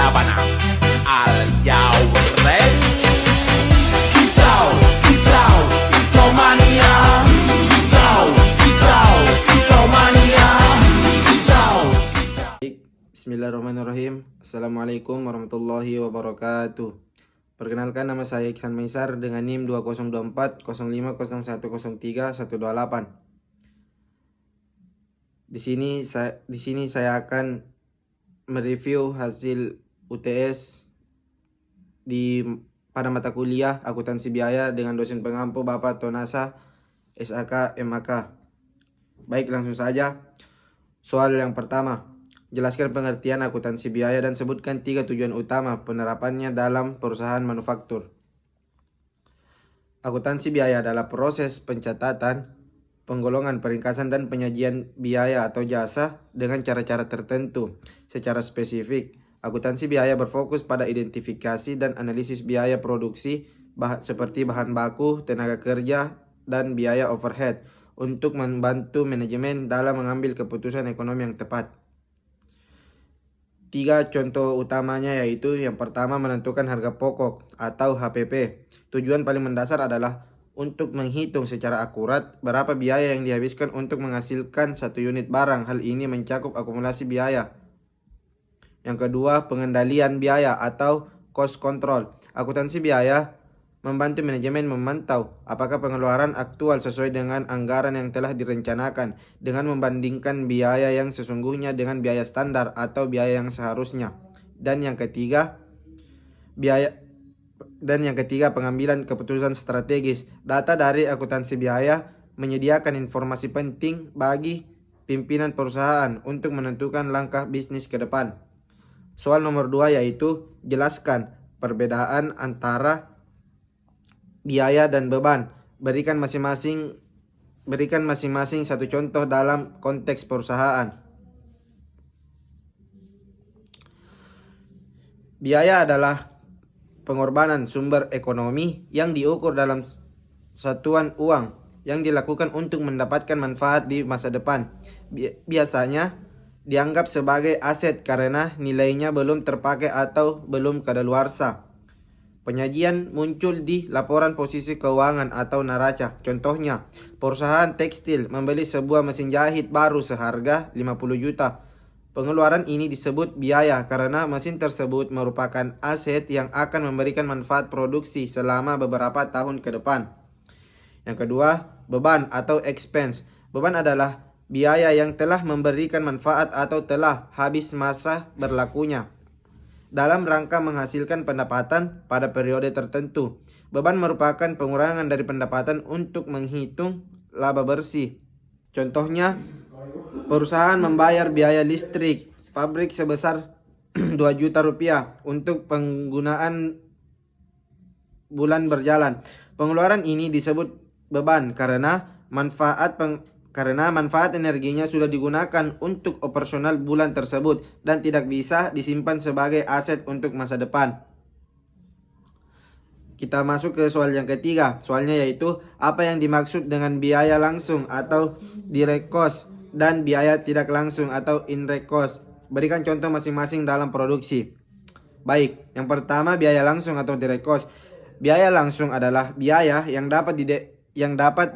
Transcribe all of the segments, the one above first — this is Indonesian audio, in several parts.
Sabana. Are you ready? Kicau, kicau, kicau mania. Kicau, kicau, kicau mania. Kicau, kicau. Bismillahirrahmanirrahim. Assalamualaikum warahmatullahi wabarakatuh. Perkenalkan, nama saya Iksan Maisar dengan NIM 2024 050103 128. Di sini saya akan mereview hasil UTS pada mata kuliah akuntansi biaya dengan dosen pengampu Bapak Tonasa SAK MAK. Baik, langsung saja. Soal yang pertama, jelaskan pengertian akuntansi biaya dan sebutkan 3 tujuan utama penerapannya dalam perusahaan manufaktur. Akuntansi biaya adalah proses pencatatan, penggolongan, peringkasan, dan penyajian biaya atau jasa dengan cara-cara tertentu. Secara spesifik, akuntansi biaya berfokus pada identifikasi dan analisis biaya produksi seperti bahan baku, tenaga kerja, dan biaya overhead untuk membantu manajemen dalam mengambil keputusan ekonomi yang tepat. 3 contoh utamanya yaitu yang pertama, menentukan harga pokok atau HPP. Tujuan paling mendasar adalah untuk menghitung secara akurat berapa biaya yang dihabiskan untuk menghasilkan satu unit barang. Hal ini mencakup akumulasi biaya. Yang kedua, pengendalian biaya atau cost control. Akuntansi biaya membantu manajemen memantau apakah pengeluaran aktual sesuai dengan anggaran yang telah direncanakan dengan membandingkan biaya yang sesungguhnya dengan biaya standar atau biaya yang seharusnya. Dan yang ketiga, pengambilan keputusan strategis. Data dari akuntansi biaya menyediakan informasi penting bagi pimpinan perusahaan untuk menentukan langkah bisnis ke depan. Soal nomor 2 yaitu jelaskan perbedaan antara biaya dan beban. Berikan masing-masing satu contoh dalam konteks perusahaan. Biaya adalah pengorbanan sumber ekonomi yang diukur dalam satuan uang yang dilakukan untuk mendapatkan manfaat di masa depan. Biasanya dianggap sebagai aset karena nilainya belum terpakai atau belum kadaluarsa. Penyajian muncul di laporan posisi keuangan atau neraca. Contohnya, perusahaan tekstil membeli sebuah mesin jahit baru seharga 50 juta. Pengeluaran ini disebut biaya karena mesin tersebut merupakan aset yang akan memberikan manfaat produksi selama beberapa tahun ke depan. Yang kedua, beban atau expense. Beban adalah biaya yang telah memberikan manfaat atau telah habis masa berlakunya dalam rangka menghasilkan pendapatan pada periode tertentu. Beban merupakan pengurangan dari pendapatan untuk menghitung laba bersih. Contohnya, perusahaan membayar biaya listrik pabrik sebesar 2 juta rupiah untuk penggunaan bulan berjalan. Pengeluaran ini disebut beban karena manfaat energinya sudah digunakan untuk operasional bulan tersebut dan tidak bisa disimpan sebagai aset untuk masa depan. Kita masuk ke soal yang ketiga. Soalnya yaitu apa yang dimaksud dengan biaya langsung atau direct cost dan biaya tidak langsung atau indirect cost. Berikan contoh masing-masing dalam produksi. Baik, yang pertama, biaya langsung atau direct cost. Biaya langsung adalah biaya yang dapat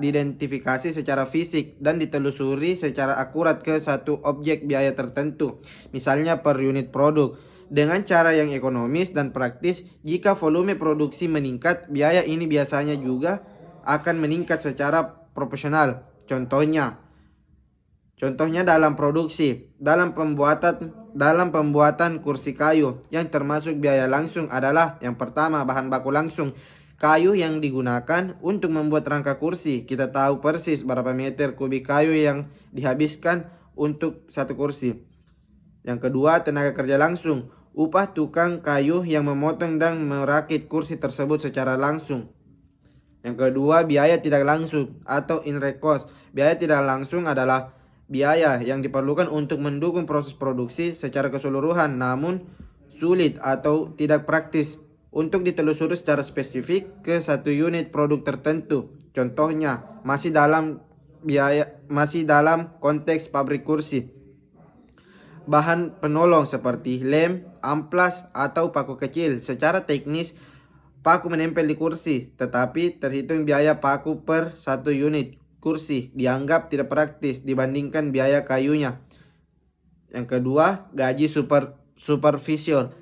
diidentifikasi secara fisik dan ditelusuri secara akurat ke satu objek biaya tertentu, misalnya per unit produk, dengan cara yang ekonomis dan praktis. Jika volume produksi meningkat, biaya ini biasanya juga akan meningkat secara proporsional. Contohnya dalam produksi, dalam pembuatan kursi kayu, yang termasuk biaya langsung adalah yang pertama, bahan baku langsung. Kayu yang digunakan untuk membuat rangka kursi. Kita tahu persis berapa meter kubik kayu yang dihabiskan untuk satu kursi. Yang kedua, tenaga kerja langsung. Upah tukang kayu yang memotong dan merakit kursi tersebut secara langsung. Yang kedua, biaya tidak langsung atau indirect cost. Biaya tidak langsung adalah biaya yang diperlukan untuk mendukung proses produksi secara keseluruhan, namun sulit atau tidak praktis untuk ditelusuri secara spesifik ke satu unit produk tertentu. Contohnya masih dalam konteks pabrik kursi. Bahan penolong seperti lem, amplas atau paku kecil. Secara teknis, paku menempel di kursi, tetapi terhitung biaya paku per 1 unit kursi dianggap tidak praktis dibandingkan biaya kayunya. Yang kedua, gaji supervisor.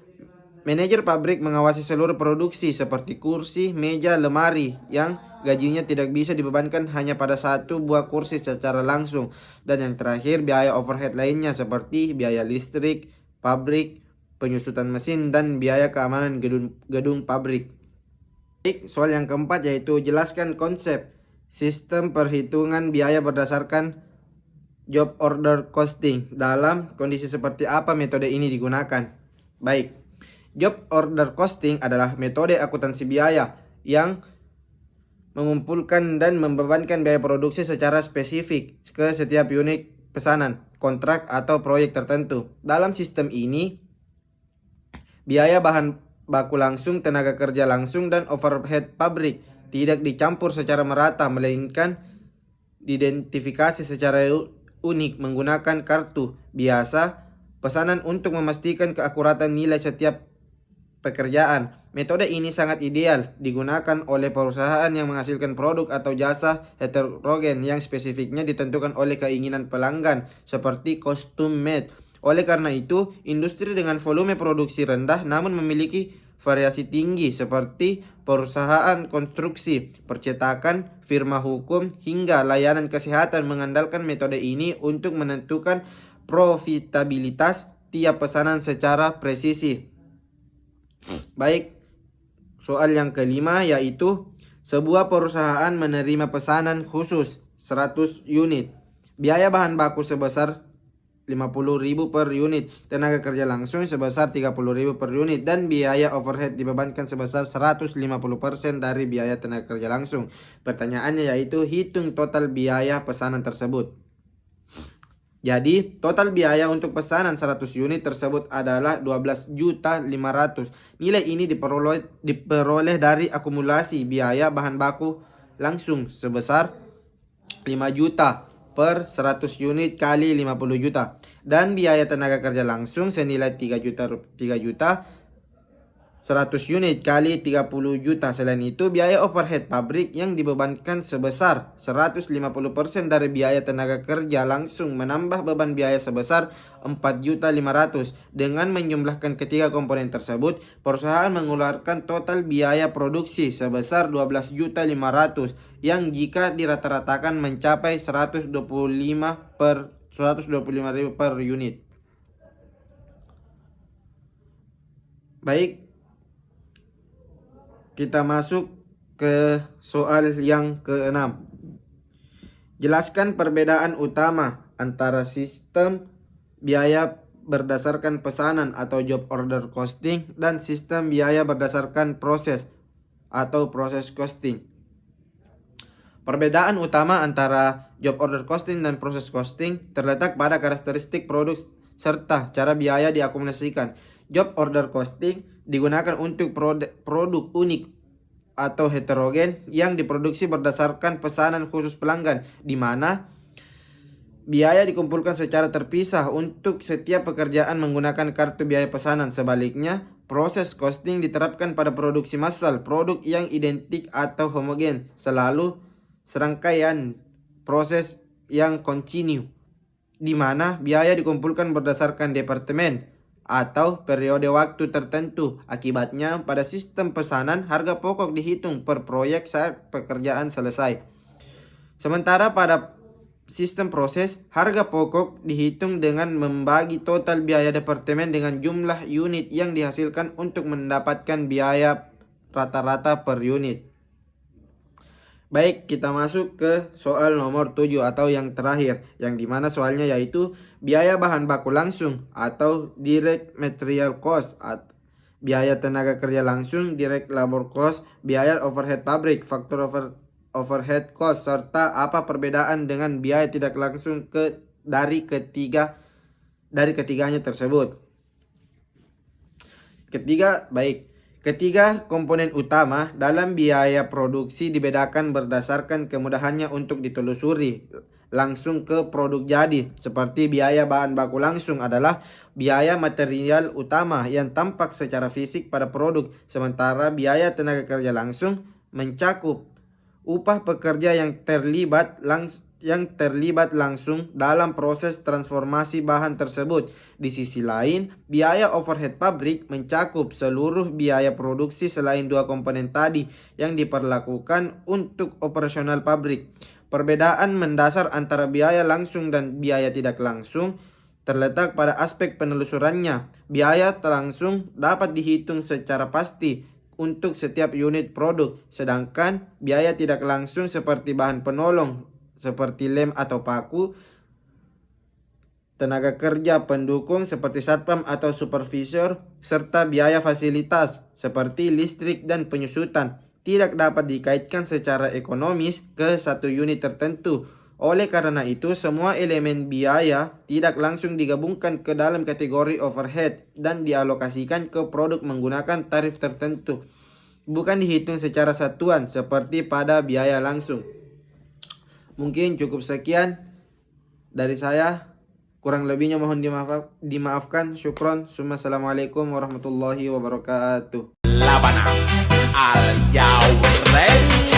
Manajer pabrik mengawasi seluruh produksi seperti kursi, meja, lemari yang gajinya tidak bisa dibebankan hanya pada satu buah kursi secara langsung. Dan yang terakhir, biaya overhead lainnya seperti biaya listrik, pabrik, penyusutan mesin, dan biaya keamanan gedung pabrik. Baik, soal yang keempat yaitu jelaskan konsep sistem perhitungan biaya berdasarkan job order costing. Dalam kondisi seperti apa metode ini digunakan? Baik, job order costing adalah metode akuntansi biaya yang mengumpulkan dan membebankan biaya produksi secara spesifik ke setiap unit pesanan, kontrak, atau proyek tertentu. Dalam sistem ini, biaya bahan baku langsung, tenaga kerja langsung, dan overhead pabrik tidak dicampur secara merata, melainkan diidentifikasi secara unik menggunakan kartu biasa pesanan untuk memastikan keakuratan nilai setiap pekerjaan. Metode ini sangat ideal digunakan oleh perusahaan yang menghasilkan produk atau jasa heterogen yang spesifiknya ditentukan oleh keinginan pelanggan, seperti custom made. Oleh karena itu, industri dengan volume produksi rendah namun memiliki variasi tinggi seperti perusahaan konstruksi, percetakan, firma hukum, hingga layanan kesehatan mengandalkan metode ini untuk menentukan profitabilitas tiap pesanan secara presisi. Baik, soal yang kelima yaitu sebuah perusahaan menerima pesanan khusus 100 unit. Biaya bahan baku sebesar 50.000 per unit, tenaga kerja langsung sebesar 30.000 per unit, dan biaya overhead dibebankan sebesar 150% dari biaya tenaga kerja langsung. Pertanyaannya yaitu hitung total biaya pesanan tersebut. Jadi, total biaya untuk pesanan 100 unit tersebut adalah 12.500.000. Nilai ini diperoleh dari akumulasi biaya bahan baku langsung sebesar 5 juta per 100 unit kali 50 juta, dan biaya tenaga kerja langsung senilai 3 juta 100 unit kali 30 juta. Selain itu, biaya overhead pabrik yang dibebankan sebesar 150% dari biaya tenaga kerja langsung menambah beban biaya sebesar 4.500.000. Dengan menjumlahkan ketiga komponen tersebut, perusahaan mengeluarkan total biaya produksi sebesar 12.500.000 yang jika dirata-ratakan mencapai 125.000 per unit. Baik, kita masuk ke soal yang keenam. Jelaskan perbedaan utama antara sistem biaya berdasarkan pesanan atau job order costing dan sistem biaya berdasarkan proses atau process costing. Perbedaan utama antara job order costing dan proses costing terletak pada karakteristik produk serta cara biaya diakumulasikan. Job order costing digunakan untuk produk unik atau heterogen yang diproduksi berdasarkan pesanan khusus pelanggan, di mana biaya dikumpulkan secara terpisah untuk setiap pekerjaan menggunakan kartu biaya pesanan. Sebaliknya, proses costing diterapkan pada produksi massal, produk yang identik atau homogen, selalu serangkaian proses yang kontinu, di mana biaya dikumpulkan berdasarkan departemen atau periode waktu tertentu. Akibatnya, pada sistem pesanan, harga pokok dihitung per proyek saat pekerjaan selesai. Sementara pada sistem proses, harga pokok dihitung dengan membagi total biaya departemen dengan jumlah unit yang dihasilkan untuk mendapatkan biaya rata-rata per unit. Baik, kita masuk ke soal nomor 7 atau yang terakhir, yang dimana soalnya yaitu biaya bahan baku langsung atau direct material cost, biaya tenaga kerja langsung direct labor cost, biaya overhead pabrik faktor overhead cost, serta apa perbedaan dengan biaya tidak langsung dari ketiganya tersebut. Ketiga komponen utama dalam biaya produksi dibedakan berdasarkan kemudahannya untuk ditelusuri. langsung ke produk jadi. Seperti biaya bahan baku langsung adalah biaya material utama yang tampak secara fisik pada produk, sementara biaya tenaga kerja langsung mencakup upah pekerja yang terlibat langsung dalam proses transformasi bahan tersebut. Di sisi lain, biaya overhead pabrik mencakup seluruh biaya produksi selain dua komponen tadi yang diperlakukan untuk operasional pabrik. Perbedaan mendasar antara biaya langsung dan biaya tidak langsung terletak pada aspek penelusurannya. Biaya langsung dapat dihitung secara pasti untuk setiap unit produk, sedangkan biaya tidak langsung seperti bahan penolong seperti lem atau paku, tenaga kerja pendukung seperti satpam atau supervisor, serta biaya fasilitas seperti listrik dan penyusutan tidak dapat dikaitkan secara ekonomis ke satu unit tertentu. Oleh karena itu, semua elemen biaya tidak langsung digabungkan ke dalam kategori overhead dan dialokasikan ke produk menggunakan tarif tertentu, bukan dihitung secara satuan seperti pada biaya langsung. Mungkin cukup sekian dari saya. Kurang lebihnya mohon dimaafkan. Syukron. Assalamualaikum warahmatullahi wabarakatuh. Labana al Ready.